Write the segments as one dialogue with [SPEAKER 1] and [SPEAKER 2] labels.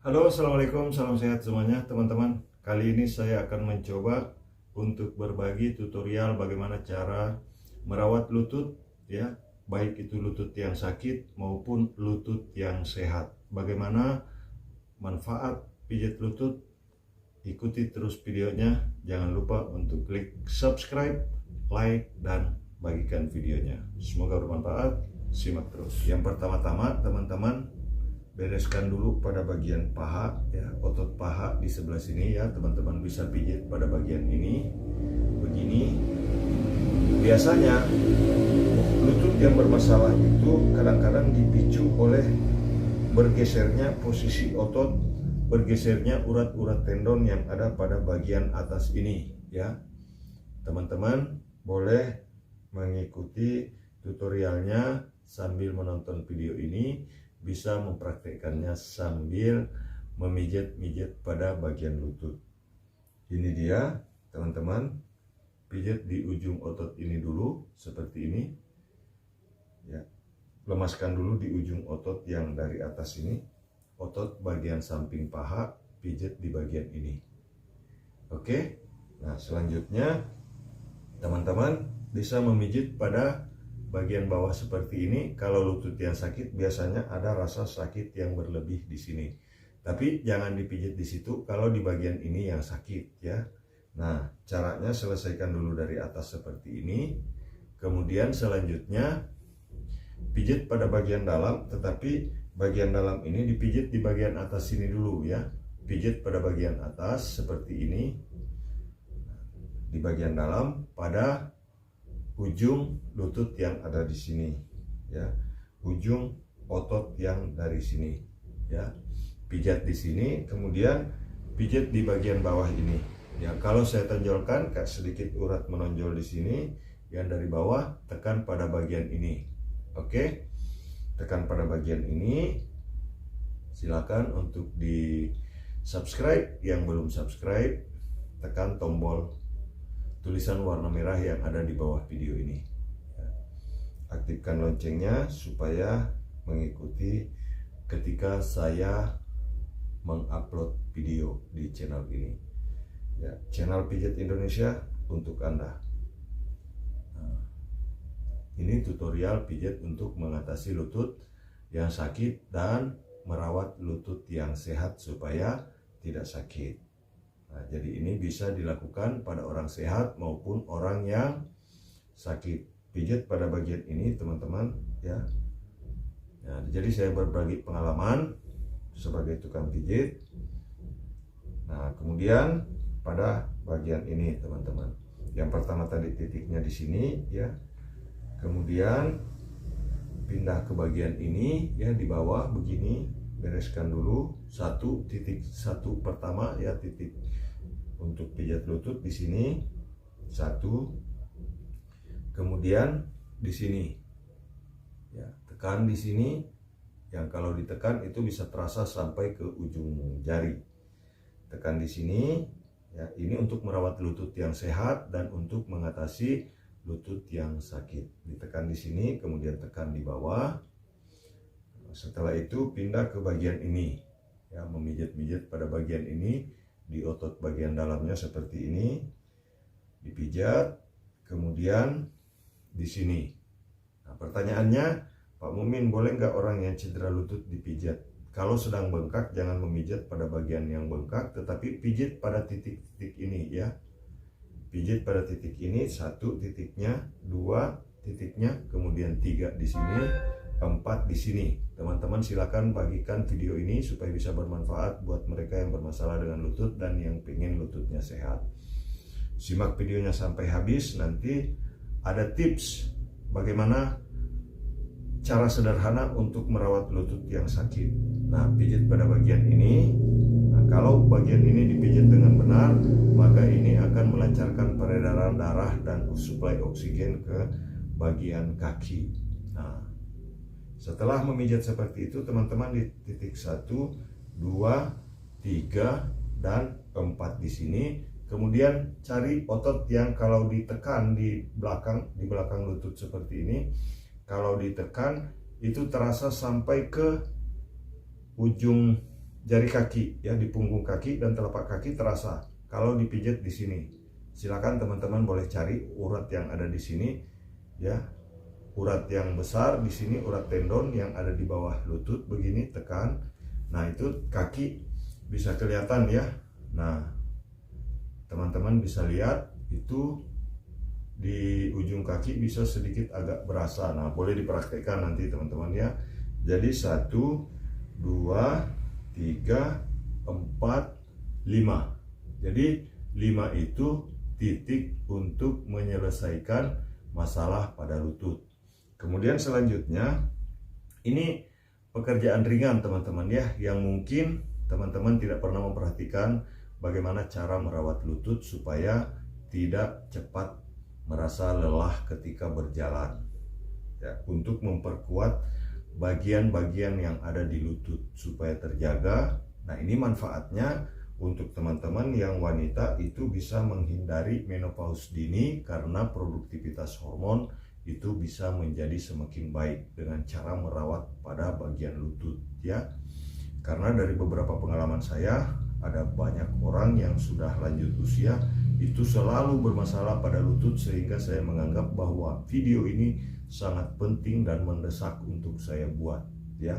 [SPEAKER 1] Halo, assalamualaikum, salam sehat semuanya teman-teman. Kali ini saya akan mencoba untuk berbagi tutorial bagaimana cara merawat lutut, ya, baik itu lutut yang sakit maupun lutut yang sehat. Bagaimana manfaat pijat lutut? Ikuti terus videonya. Jangan lupa untuk klik subscribe, like, dan bagikan videonya. Semoga bermanfaat. Simak terus. Yang pertama-tama teman-teman, bereskan dulu pada bagian paha, ya, otot paha di sebelah sini, ya. Teman-teman bisa pijit pada bagian ini begini. Biasanya lutut yang bermasalah itu kadang-kadang dipicu oleh bergesernya posisi otot, bergesernya urat-urat tendon yang ada pada bagian atas ini, ya. Teman-teman boleh mengikuti tutorialnya sambil menonton video ini, bisa mempraktekkannya sambil memijat-mijat pada bagian lutut. Ini dia teman-teman, pijat di ujung otot ini dulu seperti ini, ya. Lemaskan dulu di ujung otot yang dari atas ini, otot bagian samping paha, pijat di bagian ini. Oke, nah selanjutnya teman-teman bisa memijit pada bagian bawah seperti ini. Kalau lutut yang sakit biasanya ada rasa sakit yang berlebih di sini. Tapi jangan dipijit di situ kalau di bagian ini yang sakit, ya. Nah, caranya selesaikan dulu dari atas seperti ini. Kemudian selanjutnya pijit pada bagian dalam, tetapi bagian dalam ini dipijit di bagian atas sini dulu, ya. Pijit pada bagian atas seperti ini. Di bagian dalam pada ujung lutut yang ada di sini, ya, ujung otot yang dari sini, ya. Pijat di sini, kemudian pijat di bagian bawah ini, ya. Kalau saya tonjolkan kayak sedikit urat menonjol di sini, yang dari bawah tekan pada bagian ini. Oke, tekan pada bagian ini. Silakan untuk di subscribe. Yang belum subscribe, tekan tombol tulisan warna merah yang ada di bawah video ini. Aktifkan loncengnya supaya mengikuti ketika saya mengupload video di channel ini, ya. Channel Pijat Indonesia untuk Anda. Nah, ini tutorial pijat untuk mengatasi lutut yang sakit dan merawat lutut yang sehat supaya tidak sakit. Nah, jadi ini bisa dilakukan pada orang sehat maupun orang yang sakit. Pijat pada bagian ini teman-teman, ya. Nah, jadi saya berbagi pengalaman sebagai tukang pijit. Nah, kemudian pada bagian ini teman-teman. Yang pertama tadi titiknya di sini, ya. Kemudian pindah ke bagian ini, ya, di bawah begini. Bereskan dulu titik satu pertama, ya, titik untuk pijat lutut di sini satu. Kemudian di sini, ya, tekan di sini, yang kalau ditekan itu bisa terasa sampai ke ujung jari. Tekan di sini, ya, ini untuk merawat lutut yang sehat dan untuk mengatasi lutut yang sakit. Ditekan di sini, kemudian tekan di bawah. Setelah itu pindah ke bagian ini, ya, memijat-mijat pada bagian ini di otot bagian dalamnya seperti ini, dipijat. Kemudian di sini. Nah, pertanyaannya, Pak Mumin, boleh nggak orang yang cedera lutut dipijat? Kalau sedang bengkak jangan memijat pada bagian yang bengkak, tetapi pijit pada titik-titik ini, ya. Pijit pada titik ini, satu titiknya, dua titiknya, kemudian tiga di sini, 4 di sini. Teman-teman silakan bagikan video ini supaya bisa bermanfaat buat mereka yang bermasalah dengan lutut dan yang pengen lututnya sehat. Simak videonya sampai habis, nanti ada tips bagaimana cara sederhana untuk merawat lutut yang sakit. Nah, pijit pada bagian ini. Nah, kalau bagian ini dipijit dengan benar, maka ini akan melancarkan peredaran darah dan suplai oksigen ke bagian kaki. Nah, setelah memijat seperti itu teman-teman, di titik 1, 2, 3, dan 4 di sini. Kemudian cari otot yang kalau ditekan di belakang lutut seperti ini, kalau ditekan itu terasa sampai ke ujung jari kaki ya, di punggung kaki dan telapak kaki terasa kalau dipijat di sini. Silakan teman-teman boleh cari urat yang ada di sini ya, urat yang besar di sini, urat tendon yang ada di bawah lutut begini, tekan. Nah itu kaki bisa kelihatan ya. Nah teman-teman bisa lihat itu di ujung kaki bisa sedikit agak berasa. Nah boleh dipraktekkan nanti teman-teman ya. Jadi 1, 2, 3, 4, 5. Jadi 5 itu titik untuk menyelesaikan masalah pada lutut. Kemudian selanjutnya ini pekerjaan ringan teman-teman ya, yang mungkin teman-teman tidak pernah memperhatikan bagaimana cara merawat lutut supaya tidak cepat merasa lelah ketika berjalan ya, untuk memperkuat bagian-bagian yang ada di lutut supaya terjaga. Nah ini manfaatnya untuk teman-teman yang wanita itu bisa menghindari menopause dini karena produktivitas hormon itu bisa menjadi semakin baik dengan cara merawat pada bagian lutut ya. Karena dari beberapa pengalaman saya, ada banyak orang yang sudah lanjut usia itu selalu bermasalah pada lutut, sehingga saya menganggap bahwa video ini sangat penting dan mendesak untuk saya buat ya.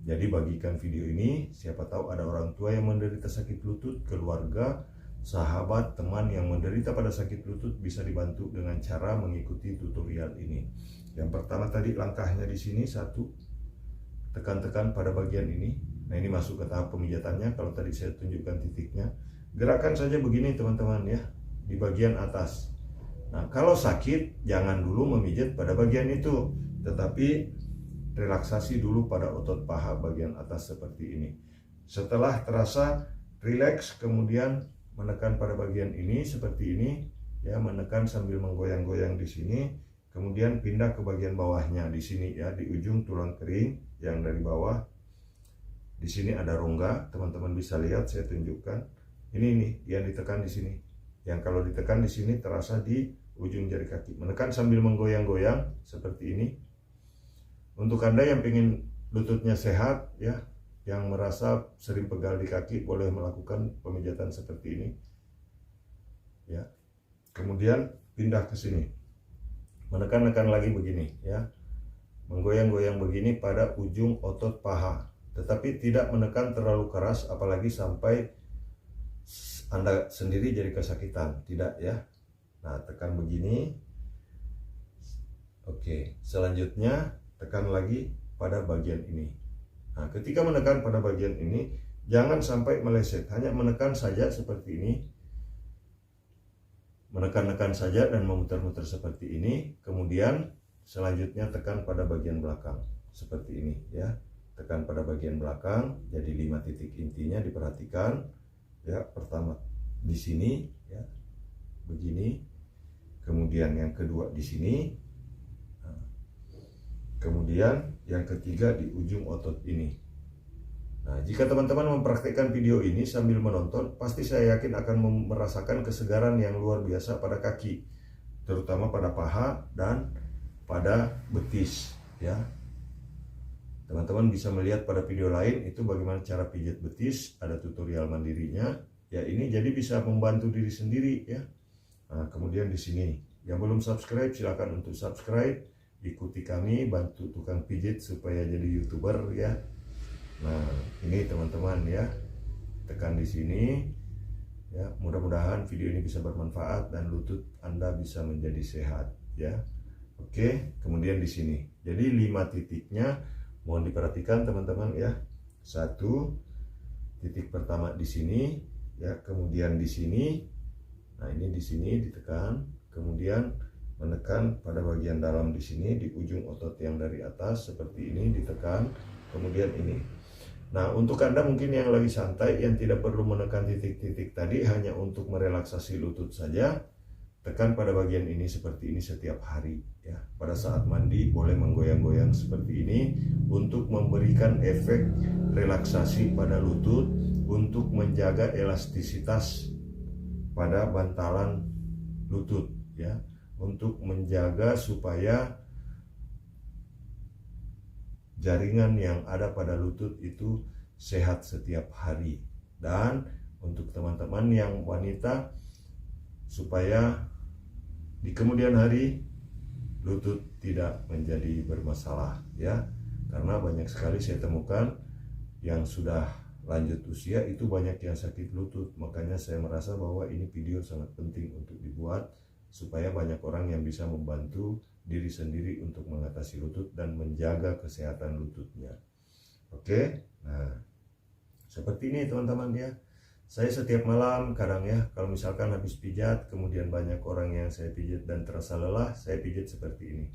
[SPEAKER 1] Jadi bagikan video ini, siapa tahu ada orang tua yang menderita sakit lutut, keluarga, sahabat, teman yang menderita pada sakit lutut bisa dibantu dengan cara mengikuti tutorial ini. Yang pertama tadi langkahnya di sini, 1, tekan-tekan pada bagian ini. Nah ini masuk ke tahap pemijatannya. Kalau tadi saya tunjukkan titiknya, gerakan saja begini teman-teman ya, di bagian atas. Nah kalau sakit jangan dulu memijat pada bagian itu, tetapi relaksasi dulu pada otot paha bagian atas seperti ini. Setelah terasa rileks, kemudian menekan pada bagian ini seperti ini ya, menekan sambil menggoyang-goyang di sini, kemudian pindah ke bagian bawahnya di sini ya, di ujung tulang kering yang dari bawah. Di sini ada rongga, teman-teman bisa lihat, saya tunjukkan. Ini yang ditekan di sini. Yang kalau ditekan di sini terasa di ujung jari kaki. Menekan sambil menggoyang-goyang seperti ini. Untuk Anda yang ingin lututnya sehat ya, yang merasa sering pegal di kaki, boleh melakukan pemijatan seperti ini. Ya. Kemudian pindah ke sini. Menekan-nekan lagi begini ya. Menggoyang-goyang begini pada ujung otot paha. Tetapi tidak menekan terlalu keras, apalagi sampai Anda sendiri jadi kesakitan, tidak ya. Nah tekan begini. Oke, selanjutnya tekan lagi pada bagian ini. Nah ketika menekan pada bagian ini, jangan sampai meleset, hanya menekan saja seperti ini. Menekan-nekan saja dan memutar-mutar seperti ini. Kemudian selanjutnya tekan pada bagian belakang seperti ini ya. Tekan pada bagian belakang, jadi 5 titik intinya diperhatikan ya. Pertama di sini ya, begini. Kemudian yang kedua di sini. Nah, kemudian yang ketiga di ujung otot ini. Nah, jika teman-teman mempraktikkan video ini sambil menonton, pasti saya yakin akan merasakan kesegaran yang luar biasa pada kaki, terutama pada paha dan pada betis ya. Teman-teman bisa melihat pada video lain itu bagaimana cara pijat betis, ada tutorial mandirinya ya. Ini jadi bisa membantu diri sendiri ya. Nah, kemudian di sini yang belum subscribe silakan untuk subscribe, ikuti kami, bantu tukang pijit supaya jadi YouTuber ya. Nah ini teman-teman ya, tekan di sini ya. Mudah-mudahan video ini bisa bermanfaat dan lutut Anda bisa menjadi sehat ya. Oke, kemudian di sini jadi 5 titiknya mohon diperhatikan teman-teman ya. 1 titik pertama di sini ya, kemudian di sini. Nah ini di sini ditekan, kemudian menekan pada bagian dalam di sini di ujung otot yang dari atas seperti ini, ditekan, kemudian ini. Nah untuk Anda mungkin yang lagi santai, yang tidak perlu menekan titik-titik tadi, hanya untuk merelaksasi lutut saja, tekan pada bagian ini seperti ini setiap hari ya. Pada saat mandi boleh menggoyang-goyang seperti ini untuk memberikan efek relaksasi pada lutut, untuk menjaga elastisitas pada bantalan lutut ya, untuk menjaga supaya jaringan yang ada pada lutut itu sehat setiap hari. Dan untuk teman-teman yang wanita, supaya di kemudian hari lutut tidak menjadi bermasalah ya, karena banyak sekali saya temukan yang sudah lanjut usia itu banyak yang sakit lutut. Makanya saya merasa bahwa ini video sangat penting untuk dibuat supaya banyak orang yang bisa membantu diri sendiri untuk mengatasi lutut dan menjaga kesehatan lututnya. Oke, nah seperti ini teman-teman ya. Saya setiap malam kadang ya, kalau misalkan habis pijat, kemudian banyak orang yang saya pijat dan terasa lelah, saya pijat seperti ini.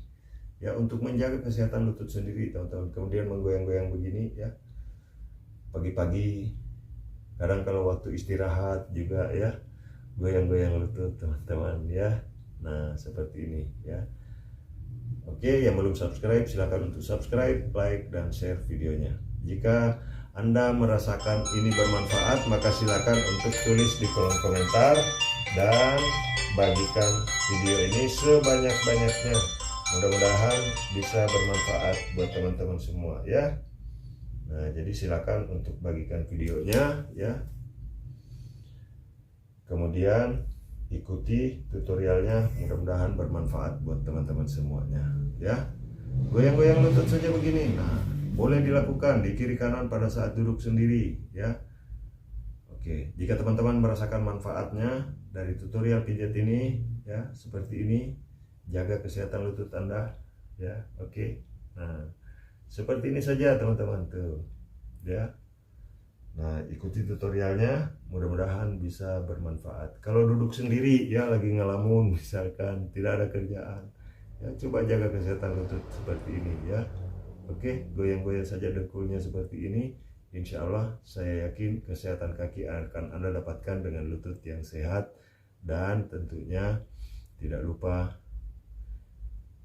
[SPEAKER 1] Ya, untuk menjaga kesehatan lutut sendiri teman-teman. Kemudian menggoyang-goyang begini ya. Pagi-pagi, kadang kalau waktu istirahat juga ya, goyang-goyang lutut teman-teman ya. Nah, seperti ini ya. Oke, yang belum subscribe silakan untuk subscribe, like, dan share videonya. Jika Anda merasakan ini bermanfaat, maka silakan untuk tulis di kolom komentar dan bagikan video ini sebanyak-banyaknya. Mudah-mudahan bisa bermanfaat buat teman-teman semua ya. Nah, jadi silakan untuk bagikan videonya ya. Kemudian ikuti tutorialnya, mudah-mudahan bermanfaat buat teman-teman semuanya ya. Goyang-goyang lutut saja begini. Nah, boleh dilakukan di kiri kanan pada saat duduk sendiri ya. Oke, jika teman-teman merasakan manfaatnya dari tutorial pijat ini ya, seperti ini, jaga kesehatan lutut Anda ya. Oke. Nah, seperti ini saja teman-teman tuh ya. Nah, ikuti tutorialnya, mudah-mudahan bisa bermanfaat. Kalau duduk sendiri ya, lagi ngelamun misalkan tidak ada kerjaan ya, coba jaga kesehatan lutut seperti ini ya. Oke, goyang-goyang saja dengkulnya seperti ini. Insya Allah saya yakin kesehatan kaki akan Anda dapatkan dengan lutut yang sehat. Dan tentunya tidak lupa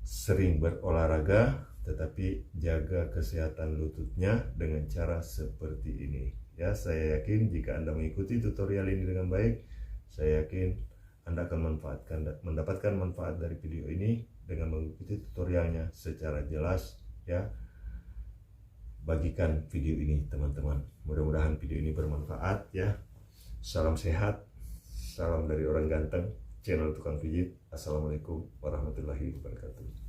[SPEAKER 1] sering berolahraga, tetapi jaga kesehatan lututnya dengan cara seperti ini ya. Saya yakin jika Anda mengikuti tutorial ini dengan baik, saya yakin Anda akan mendapatkan manfaat dari video ini dengan mengikuti tutorialnya secara jelas ya. Bagikan video ini teman-teman, mudah-mudahan video ini bermanfaat ya. Salam sehat, salam dari orang ganteng, channel tukang pijit. Assalamualaikum warahmatullahi wabarakatuh.